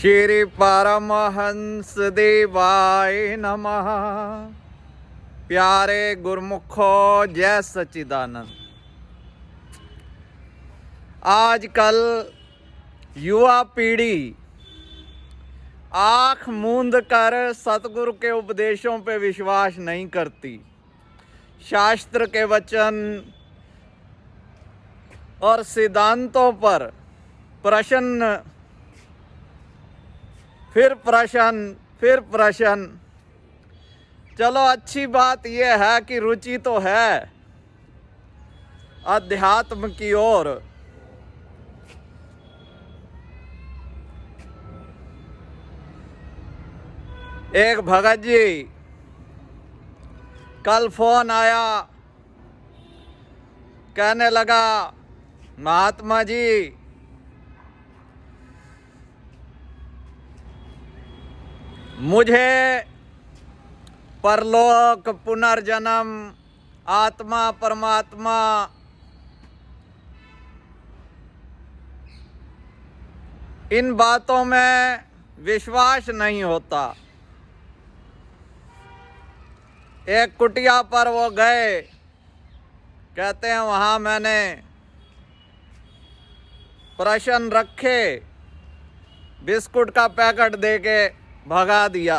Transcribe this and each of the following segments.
श्री परमहंस देवाय नमः। प्यारे गुरमुखो जय सच्चिदानंद। आजकल युवा पीढ़ी आँख मूंद कर सतगुरु के उपदेशों पे विश्वास नहीं करती। शास्त्र के वचन और सिद्धांतों पर प्रश्न फिर प्रश्न। चलो अच्छी बात यह है कि रुचि तो है अध्यात्म की ओर। एक भगत जी कल फोन आया, कहने लगा महात्मा जी मुझे परलोक, पुनर्जन्म, आत्मा, परमात्मा इन बातों में विश्वास नहीं होता। एक कुटिया पर वो गए, कहते हैं वहाँ मैंने प्रश्न रखे, बिस्कुट का पैकेट देके भगा दिया।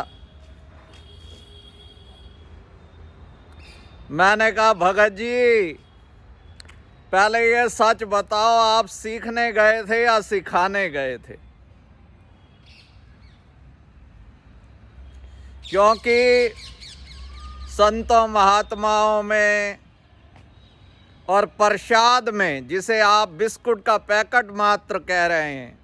मैंने कहा भगत जी पहले ये सच बताओ, आप सीखने गए थे या सिखाने गए थे? क्योंकि संतों महात्माओं में और प्रसाद में, जिसे आप बिस्कुट का पैकेट मात्र कह रहे हैं,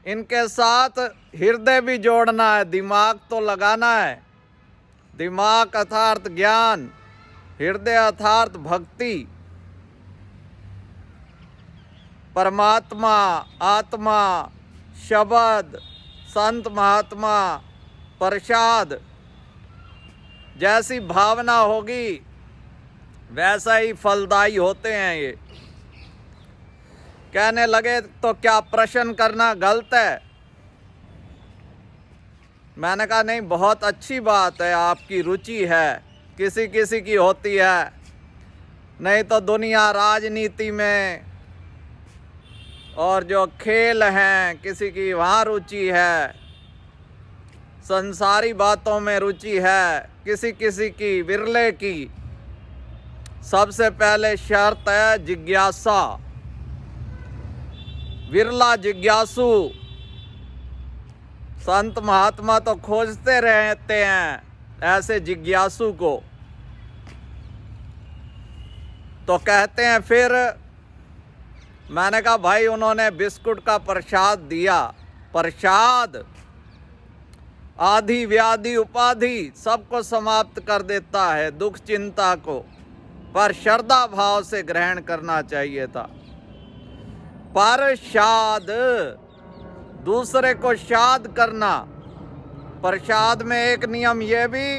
इनके साथ हृदय भी जोड़ना है, दिमाग तो लगाना है। दिमाग अर्थात ज्ञान, हृदय अर्थात भक्ति, परमात्मा, आत्मा, शब्द, संत महात्मा, प्रसाद जैसी भावना होगी वैसा ही फलदायी होते हैं ये। कहने लगे तो क्या प्रश्न करना गलत है? मैंने कहा नहीं, बहुत अच्छी बात है, आपकी रुचि है, किसी किसी की होती है। नहीं तो दुनिया राजनीति में और जो खेल हैं किसी की वहाँ रुचि है, संसारी बातों में रुचि है किसी किसी की, विरले की। सबसे पहले शर्त है जिज्ञासा। विरला जिज्ञासु। संत महात्मा तो खोजते रहते हैं ऐसे जिज्ञासु को। तो कहते हैं फिर मैंने कहा भाई उन्होंने बिस्कुट का प्रसाद दिया। प्रसाद आधि व्याधि उपाधि सबको समाप्त कर देता है, दुख चिंता को, पर श्रद्धा भाव से ग्रहण करना चाहिए था। प्रसाद, दूसरे को शाद करना। प्रसाद में एक नियम ये भी,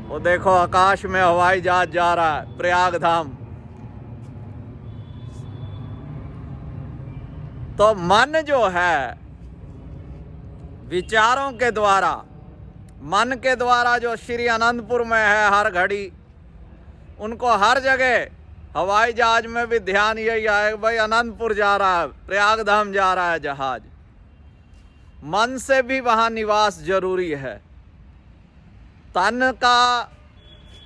वो देखो आकाश में हवाई जहाज जा रहा है, प्रयाग धाम। तो मन जो है विचारों के द्वारा, मन के द्वारा जो श्री अनंतपुर में है हर घड़ी, उनको हर जगह हवाई जहाज में भी ध्यान यही आए भाई अनंतपुर जा रहा है, प्रयाग धाम जा रहा है जहाज। मन से भी वहाँ निवास जरूरी है। तन का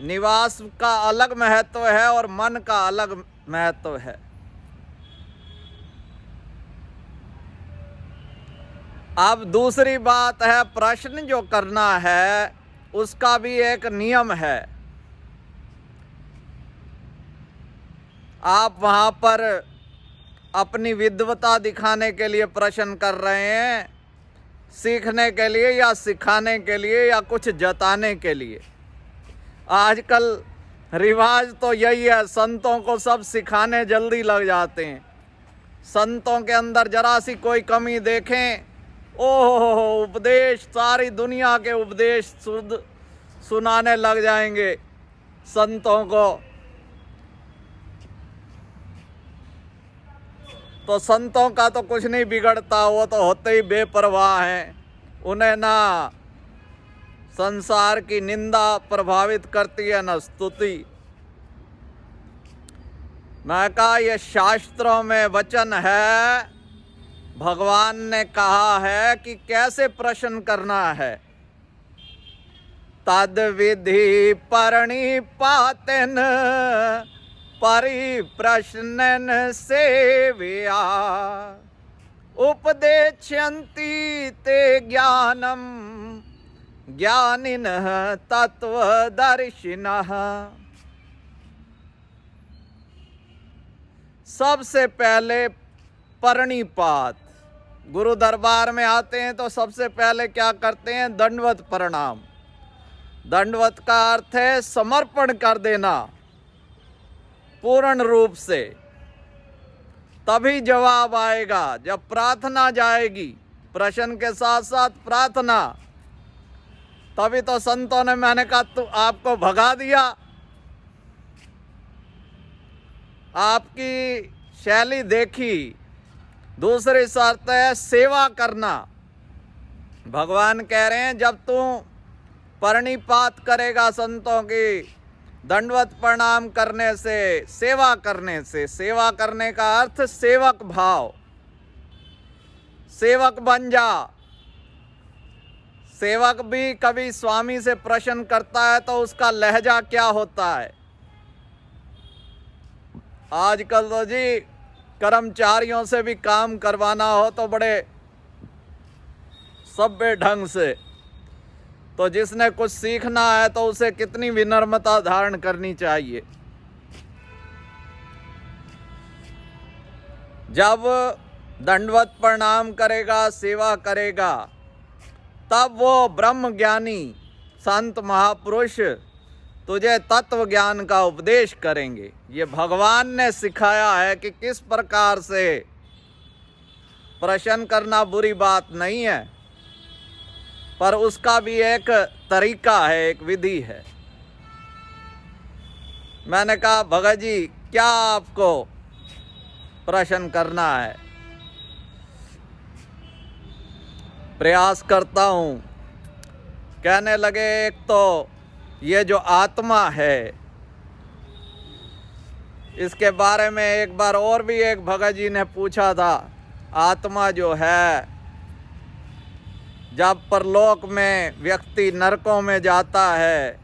निवास का अलग महत्व है और मन का अलग महत्व है। अब दूसरी बात है, प्रश्न जो करना है उसका भी एक नियम है। आप वहाँ पर अपनी विद्वता दिखाने के लिए प्रश्न कर रहे हैं, सीखने के लिए या सिखाने के लिए या कुछ जताने के लिए? आजकल रिवाज तो यही है, संतों को सब सिखाने जल्दी लग जाते हैं। संतों के अंदर जरा सी कोई कमी देखें, ओहो उपदेश, सारी दुनिया के उपदेश सुनाने लग जाएंगे संतों को। तो संतों का तो कुछ नहीं बिगड़ता, वो तो होते ही बेपरवाह हैं। उन्हें ना संसार की निंदा प्रभावित करती है न स्तुति। मैं कहा ये शास्त्रों में वचन है, भगवान ने कहा है कि कैसे प्रश्न करना है। तद विधि परिपातन परिप्रश्नन सेव्या उपदेक्ष्यन्ति ते ज्ञानम ज्ञानिनः तत्वदर्शिनः। सबसे पहले परिपात, गुरु दरबार में आते हैं तो सबसे पहले क्या करते हैं? दंडवत प्रणाम। दंडवत का अर्थ है समर्पण कर देना पूर्ण रूप से, तभी जवाब आएगा। जब प्रार्थना जाएगी, प्रश्न के साथ साथ प्रार्थना, तभी तो संतों ने, मैंने कहा तू आपको भगा दिया। आपकी शैली देखी। दूसरी शर्त है सेवा करना। भगवान कह रहे हैं जब तू परिपात करेगा संतों की, दंडवत प्रणाम करने से, सेवा करने से, सेवा करने का अर्थ सेवक भाव, सेवक बन जा। सेवक भी कभी स्वामी से प्रश्न करता है तो उसका लहजा क्या होता है? आजकल तो जी कर्मचारियों से भी काम करवाना हो तो बड़े सभ्य ढंग से, तो जिसने कुछ सीखना है तो उसे कितनी विनम्रता धारण करनी चाहिए। जब दंडवत प्रणाम करेगा, सेवा करेगा, तब वो ब्रह्म ज्ञानी संत महापुरुष तुझे तत्व ज्ञान का उपदेश करेंगे। ये भगवान ने सिखाया है कि किस प्रकार से प्रश्न करना बुरी बात नहीं है, पर उसका भी एक तरीका है, एक विधि है। मैंने कहा भगत जी क्या आपको प्रश्न करना है? प्रयास करता हूँ। कहने लगे एक तो ये जो आत्मा है, इसके बारे में एक बार और भी एक भगत जी ने पूछा था। आत्मा जो है, जब परलोक में व्यक्ति नरकों में जाता है,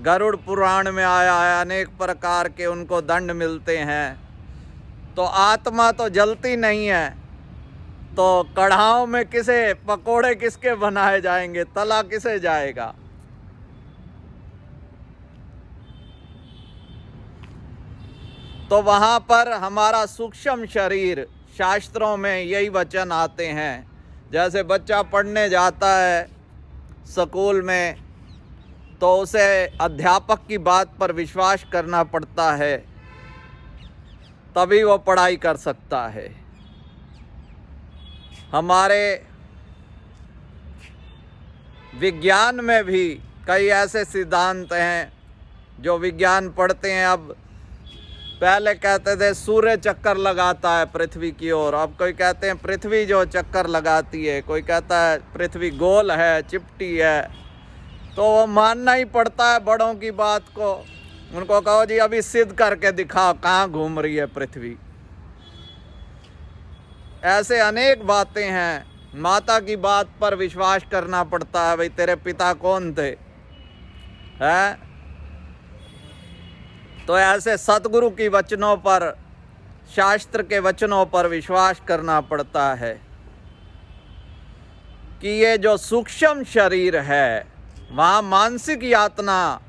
गरुड़ पुराण में आया है, अनेक प्रकार के उनको दंड मिलते हैं, तो आत्मा तो जलती नहीं है, तो कढ़ाओं में किसे पकोड़े किसके बनाए जाएंगे? तला किसे जाएगा? तो वहाँ पर हमारा सूक्ष्म शरीर, शास्त्रों में यही वचन आते हैं। जैसे बच्चा पढ़ने जाता है स्कूल में, तो उसे अध्यापक की बात पर विश्वास करना पड़ता है, तभी वो पढ़ाई कर सकता है। हमारे विज्ञान में भी कई ऐसे सिद्धांत हैं जो विज्ञान पढ़ते हैं। अब पहले कहते थे सूर्य चक्कर लगाता है पृथ्वी की ओर, अब कोई कहते हैं पृथ्वी जो चक्कर लगाती है, कोई कहता है पृथ्वी गोल है, चिपटी है। तो वो मानना ही पड़ता है बड़ों की बात को। उनको कहो जी अभी सिद्ध करके दिखाओ कहाँ घूम रही है पृथ्वी। ऐसे अनेक बातें हैं। माता की बात पर विश्वास करना पड़ता है, भाई तेरे पिता कौन थे, हैं? तो ऐसे सतगुरु की वचनों पर, शास्त्र के वचनों पर विश्वास करना पड़ता है कि ये जो सूक्ष्म शरीर है, वहाँ मानसिक यातना,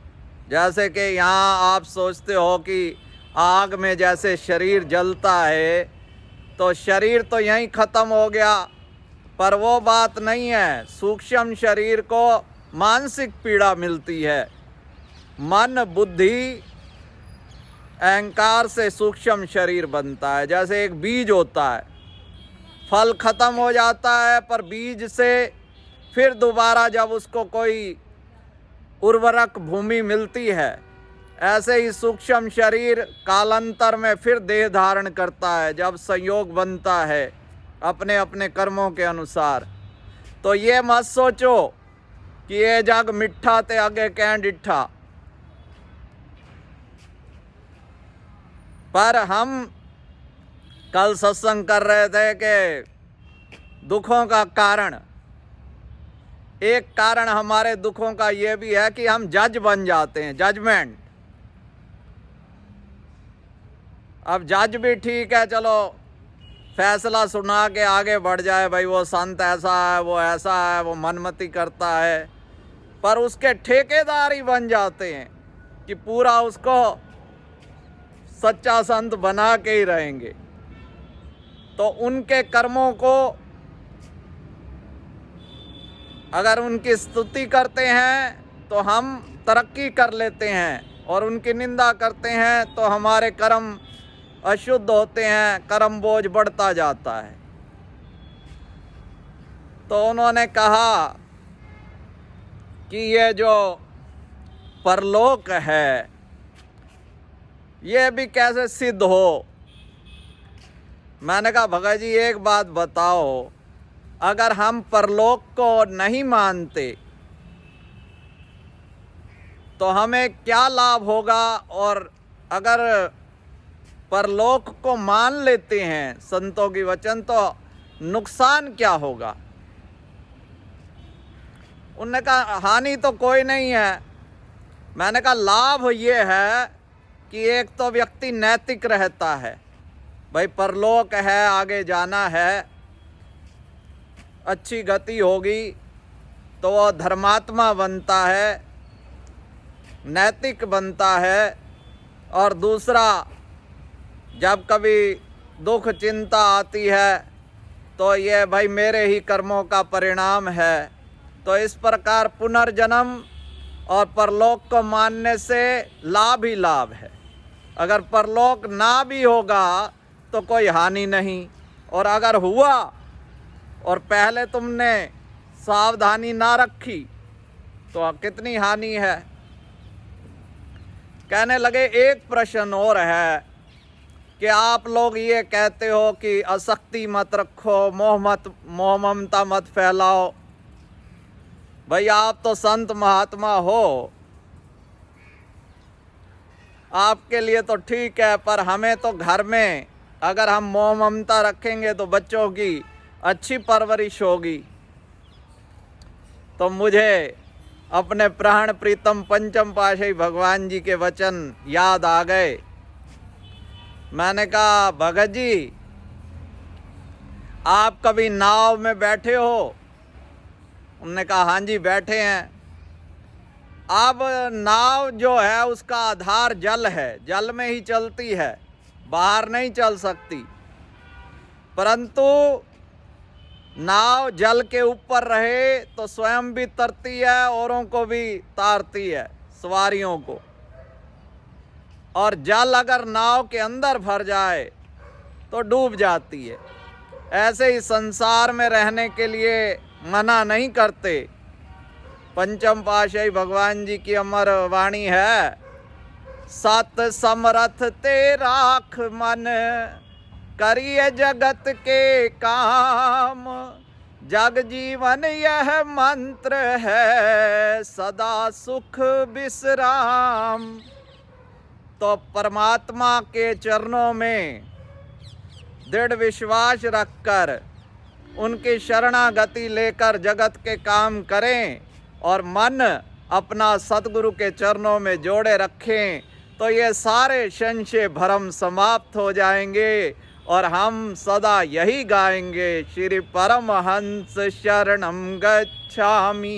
जैसे कि यहाँ आप सोचते हो कि आग में जैसे शरीर जलता है तो शरीर तो यहीं ख़त्म हो गया, पर वो बात नहीं है। सूक्ष्म शरीर को मानसिक पीड़ा मिलती है। मन, बुद्धि, अहंकार से सूक्ष्म शरीर बनता है। जैसे एक बीज होता है, फल खत्म हो जाता है, पर बीज से फिर दोबारा जब उसको कोई उर्वरक भूमि मिलती है ऐसे ही सूक्ष्म शरीर कालांतर में फिर देह धारण करता है जब संयोग बनता है अपने अपने कर्मों के अनुसार। तो ये मत सोचो कि ये जग मिठा ते आगे कैं डिठा। पर हम कल सत्संग कर रहे थे कि दुखों का कारण, एक कारण हमारे दुखों का ये भी है कि हम जज बन जाते हैं, जजमेंट। अब जज भी ठीक है, चलो फैसला सुना के आगे बढ़ जाए, भाई वो संत ऐसा है, वो ऐसा है, वो मनमति करता है, पर उसके ठेकेदार ही बन जाते हैं कि पूरा उसको सच्चा संत बना के ही रहेंगे। तो उनके कर्मों को अगर उनकी स्तुति करते हैं तो हम तरक्की कर लेते हैं, और उनकी निंदा करते हैं तो हमारे कर्म अशुद्ध होते हैं, कर्म बोझ बढ़ता जाता है। तो उन्होंने कहा कि ये जो परलोक है ये भी कैसे सिद्ध हो। मैंने कहा भगत जी एक बात बताओ, अगर हम परलोक को नहीं मानते तो हमें क्या लाभ होगा, और अगर परलोक को मान लेते हैं संतों की वचन तो नुकसान क्या होगा। उन्होंने कहा हानि तो कोई नहीं है। मैंने कहा लाभ ये है कि एक तो व्यक्ति नैतिक रहता है, भाई परलोक है, आगे जाना है, अच्छी गति होगी तो वो धर्मात्मा बनता है, नैतिक बनता है। और दूसरा, जब कभी दुख चिंता आती है तो ये भाई मेरे ही कर्मों का परिणाम है। तो इस प्रकार पुनर्जन्म और परलोक को मानने से लाभ ही लाभ है। अगर परलोक ना भी होगा तो कोई हानि नहीं, और अगर हुआ और पहले तुमने सावधानी ना रखी तो कितनी हानि है। कहने लगे एक प्रश्न और है कि आप लोग ये कहते हो कि आसक्ति मत रखो, मोह ममता मत फैलाओ। भाई आप तो संत महात्मा हो, आपके लिए तो ठीक है, पर हमें तो घर में अगर हम मोह ममता रखेंगे तो बच्चों की अच्छी परवरिश होगी। तो मुझे अपने प्राण प्रीतम पंचम पाशाही भगवान जी के वचन याद आ गए। मैंने कहा भगत जी आप कभी नाव में बैठे हो? उन्होंने कहा हाँ जी बैठे हैं। अब नाव जो है उसका आधार जल है, जल में ही चलती है, बाहर नहीं चल सकती। परंतु नाव जल के ऊपर रहे तो स्वयं भी तरती है, औरों को भी तारती है, सवारियों को। और जल अगर नाव के अंदर भर जाए तो डूब जाती है। ऐसे ही संसार में रहने के लिए मना नहीं करते। पंचम पाशाही भगवान जी की अमर वाणी है, सत समरथ ते राख मन, करिए जगत के काम, जग जीवन यह मंत्र है, सदा सुख विश्राम। तो परमात्मा के चरणों में दृढ़ विश्वास रखकर उनकी शरणागति लेकर जगत के काम करें और मन अपना सतगुरु के चरणों में जोड़े रखें, तो ये सारे संशय भ्रम समाप्त हो जाएंगे और हम सदा यही गाएंगे, श्री परमहंस शरणम गच्छामि।